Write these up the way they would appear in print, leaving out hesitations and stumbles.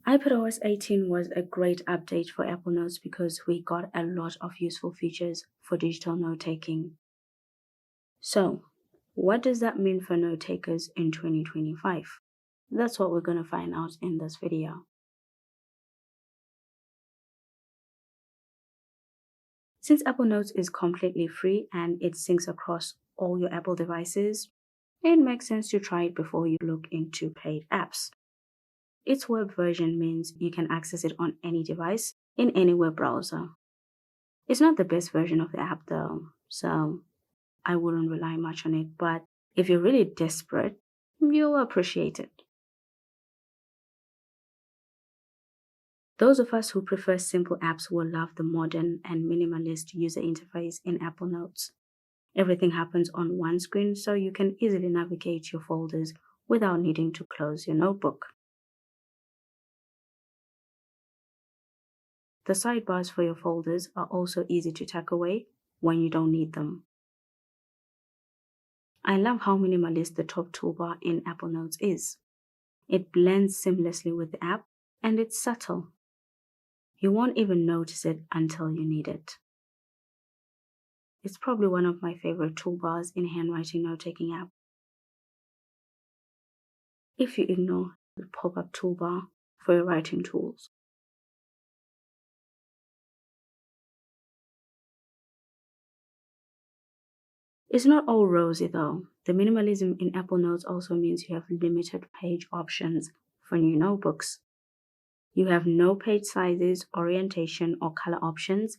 iPadOS 18 was a great update for Apple Notes because we got a lot of useful features for digital note-taking. So, what does that mean for note takers in 2025? That's what we're going to find out in this video. Since Apple Notes is completely free and it syncs across all your Apple devices, it makes sense to try it before you look into paid apps. Its web version means you can access it on any device in any web browser. It's not the best version of the app though, so I wouldn't rely much on it, but if you're really desperate, you'll appreciate it. Those of us who prefer simple apps will love the modern and minimalist user interface in Apple Notes. Everything happens on one screen, so you can easily navigate your folders without needing to close your notebook. The sidebars for your folders are also easy to tuck away when you don't need them. I love how minimalist the top toolbar in Apple Notes is. It blends seamlessly with the app, and it's subtle. You won't even notice it until you need it. It's probably one of my favorite toolbars in handwriting note-taking app. If you ignore the pop-up toolbar for your writing tools. It's not all rosy though. The minimalism in Apple Notes also means you have limited page options for new notebooks. You have no page sizes, orientation, or color options,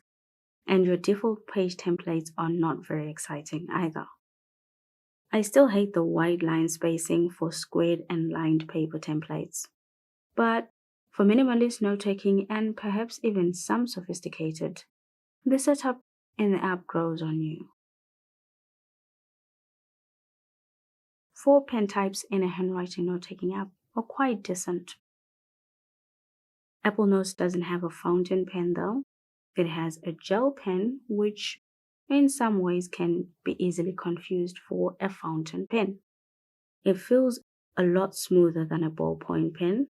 and your default page templates are not very exciting either. I still hate the wide line spacing for squared and lined paper templates. But for minimalist note-taking and perhaps even some sophisticated, the setup in the app grows on you. 4 pen types in a handwriting note-taking app are quite decent. Apple Notes doesn't have a fountain pen though. It has a gel pen, which in some ways can be easily confused for a fountain pen. It feels a lot smoother than a ballpoint pen.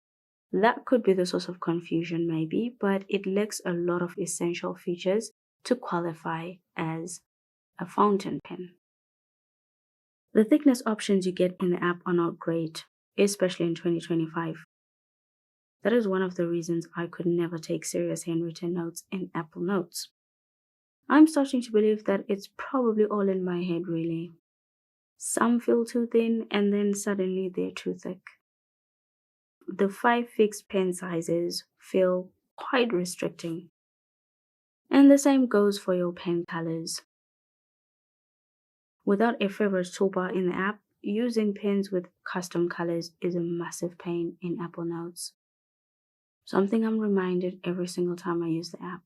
That could be the source of confusion maybe, but it lacks a lot of essential features to qualify as a fountain pen. The thickness options you get in the app are not great, especially in 2025. That is one of the reasons I could never take serious handwritten notes in Apple Notes. I'm starting to believe that it's probably all in my head really. Some feel too thin and then suddenly they're too thick. The 5 fixed pen sizes feel quite restricting. And the same goes for your pen colors. Without a favorite toolbar in the app, using pens with custom colors is a massive pain in Apple Notes. Something I'm reminded every single time I use the app.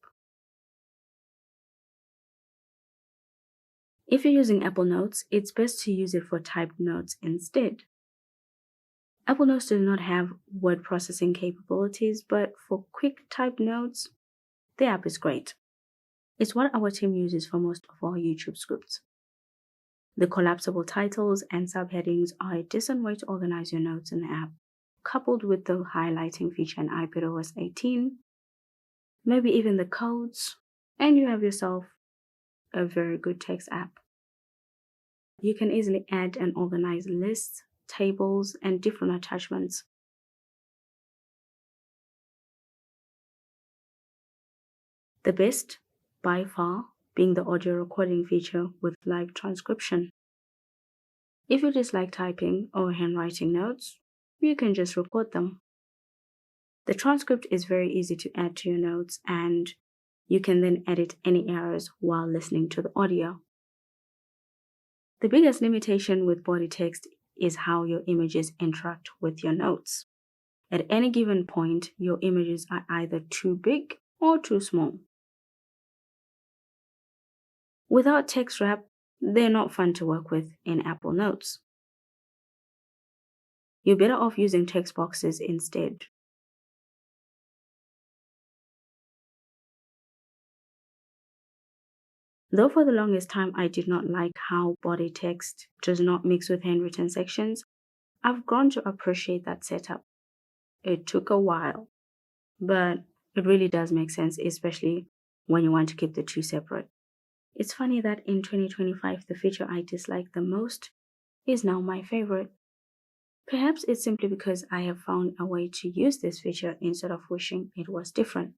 If you're using Apple Notes, it's best to use it for typed notes instead. Apple Notes does not have word processing capabilities, but for quick typed notes, the app is great. It's what our team uses for most of our YouTube scripts. The collapsible titles and subheadings are a decent way to organize your notes in the app, coupled with the highlighting feature in iPadOS 18, maybe even the codes, and you have yourself a very good text app. You can easily add and organize lists, tables, and different attachments. The best, by far, being the audio recording feature with live transcription. If you dislike typing or handwriting notes, you can just record them. The transcript is very easy to add to your notes, and you can then edit any errors while listening to the audio. The biggest limitation with body text is how your images interact with your notes. At any given point, your images are either too big or too small. Without text wrap, they're not fun to work with in Apple Notes. You're better off using text boxes instead. Though for the longest time I did not like how body text does not mix with handwritten sections, I've grown to appreciate that setup. It took a while. but it really does make sense, especially when you want to keep the two separate. It's funny that in 2025, the feature I dislike the most is now my favorite. Perhaps it's simply because I have found a way to use this feature instead of wishing it was different.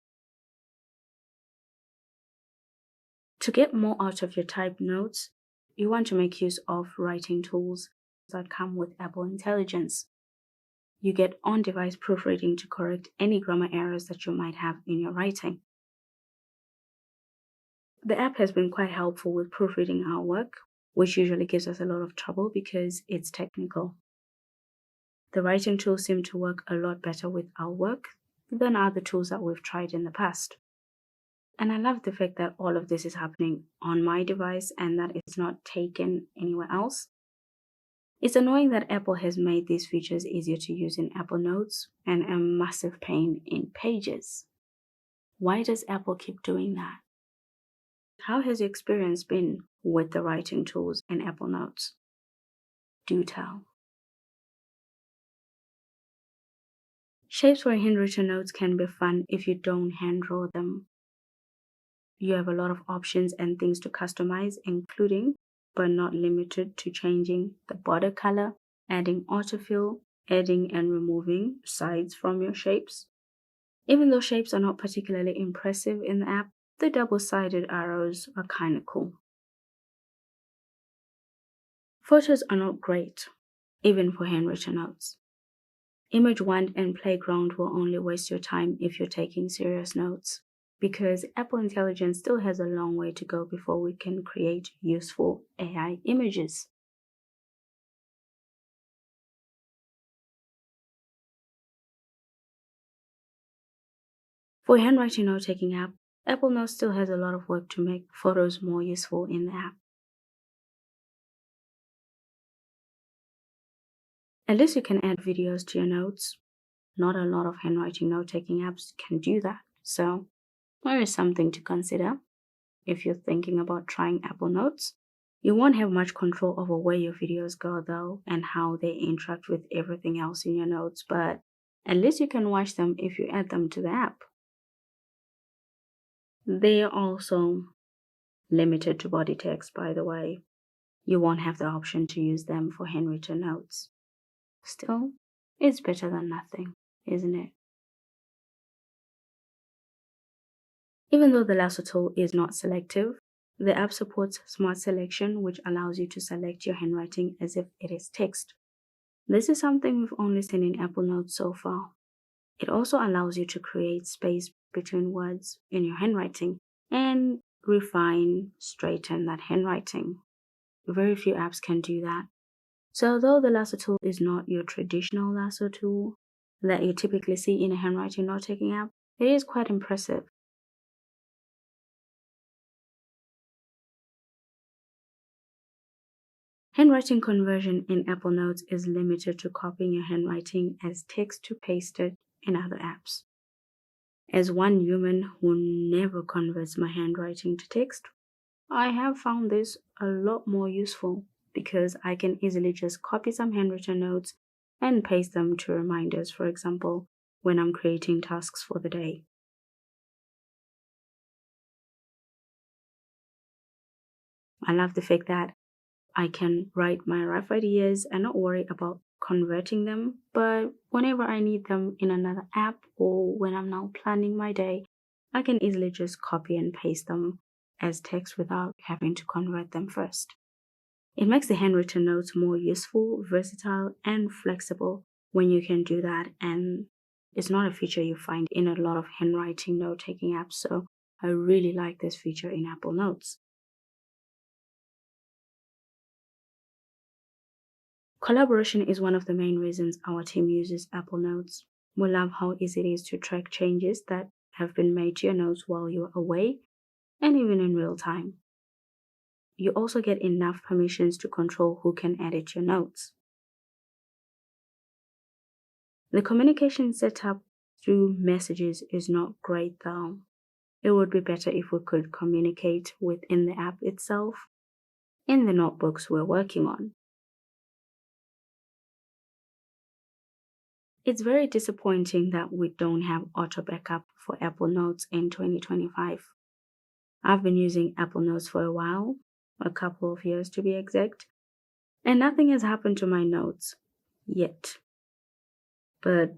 To get more out of your typed notes, you want to make use of writing tools that come with Apple Intelligence. You get on device proofreading to correct any grammar errors that you might have in your writing. The app has been quite helpful with proofreading our work, which usually gives us a lot of trouble because it's technical. The writing tools seem to work a lot better with our work than other tools that we've tried in the past. And I love the fact that all of this is happening on my device and that it's not taken anywhere else. It's annoying that Apple has made these features easier to use in Apple Notes and a massive pain in Pages. Why does Apple keep doing that? How has your experience been with the writing tools in Apple Notes? Do tell. Shapes for handwritten notes can be fun if you don't hand draw them. You have a lot of options and things to customize, including, but not limited to, changing the border color, adding autofill, adding and removing sides from your shapes. Even though shapes are not particularly impressive in the app, the double-sided arrows are kind of cool. Photos are not great, even for handwritten notes. Image Wand and Playground will only waste your time if you're taking serious notes, because Apple Intelligence still has a long way to go before we can create useful AI images. For handwriting note-taking app, Apple Notes still has a lot of work to make photos more useful in the app. At least you can add videos to your notes. Not a lot of handwriting note-taking apps can do that, so there is something to consider if you're thinking about trying Apple Notes. You won't have much control over where your videos go though and how they interact with everything else in your notes, but at least you can watch them if you add them to the app. They are also limited to body text, by the way. You won't have the option to use them for handwritten notes. Still, it's better than nothing, isn't it? Even though the Lasso tool is not selective, the app supports smart selection, which allows you to select your handwriting as if it is text. This is something we've only seen in Apple Notes so far. It also allows you to create space between words in your handwriting and refine, straighten that handwriting. Very few apps can do that. So although the Lasso tool is not your traditional Lasso tool that you typically see in a handwriting note-taking app, it is quite impressive. Handwriting conversion in Apple Notes is limited to copying your handwriting as text to paste it in other apps. As one human who never converts my handwriting to text, I have found this a lot more useful because I can easily just copy some handwritten notes and paste them to reminders, for example, when I'm creating tasks for the day. I love the fact that I can write my rough ideas and not worry about converting them, but whenever I need them in another app or when I'm now planning my day, I can easily just copy and paste them as text without having to convert them first. It makes the handwritten notes more useful, versatile, and flexible when you can do that, and it's not a feature you find in a lot of handwriting note-taking apps, so I really like this feature in Apple Notes. Collaboration is one of the main reasons our team uses Apple Notes. We love how easy it is to track changes that have been made to your notes while you're away and even in real time. You also get enough permissions to control who can edit your notes. The communication setup through messages is not great though. It would be better if we could communicate within the app itself in the notebooks we're working on. It's very disappointing that we don't have auto backup for Apple Notes in 2025. I've been using Apple Notes for a while, a couple of years to be exact, and nothing has happened to my notes yet. But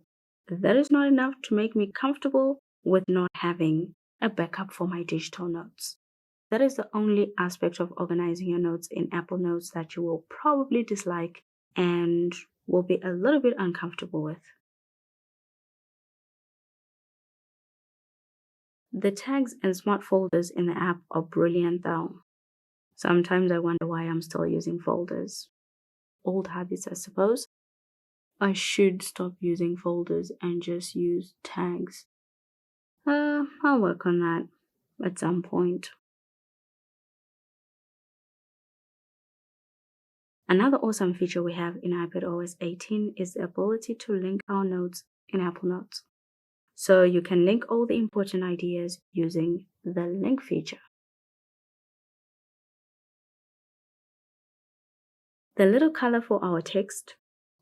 that is not enough to make me comfortable with not having a backup for my digital notes. That is the only aspect of organizing your notes in Apple Notes that you will probably dislike and will be a little bit uncomfortable with. The tags and smart folders in the app are brilliant though. Sometimes I wonder why I'm still using folders. Old habits, I suppose. I should stop using folders and just use tags. I'll work on that at some point. Another awesome feature we have in iPadOS 18 is the ability to link our notes in Apple Notes. So you can link all the important ideas using the link feature. The little color for our text,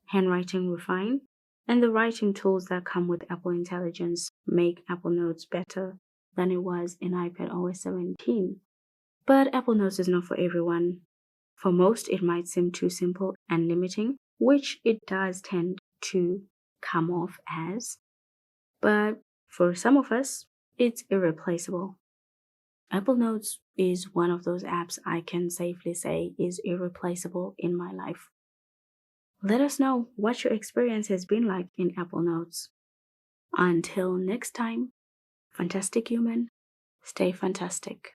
handwriting refine, and the writing tools that come with Apple Intelligence make Apple Notes better than it was in iPadOS 17. But Apple Notes is not for everyone. For most, it might seem too simple and limiting, which it does tend to come off as. But for some of us, it's irreplaceable. Apple Notes is one of those apps I can safely say is irreplaceable in my life. Let us know what your experience has been like in Apple Notes. Until next time, fantastic human, stay fantastic.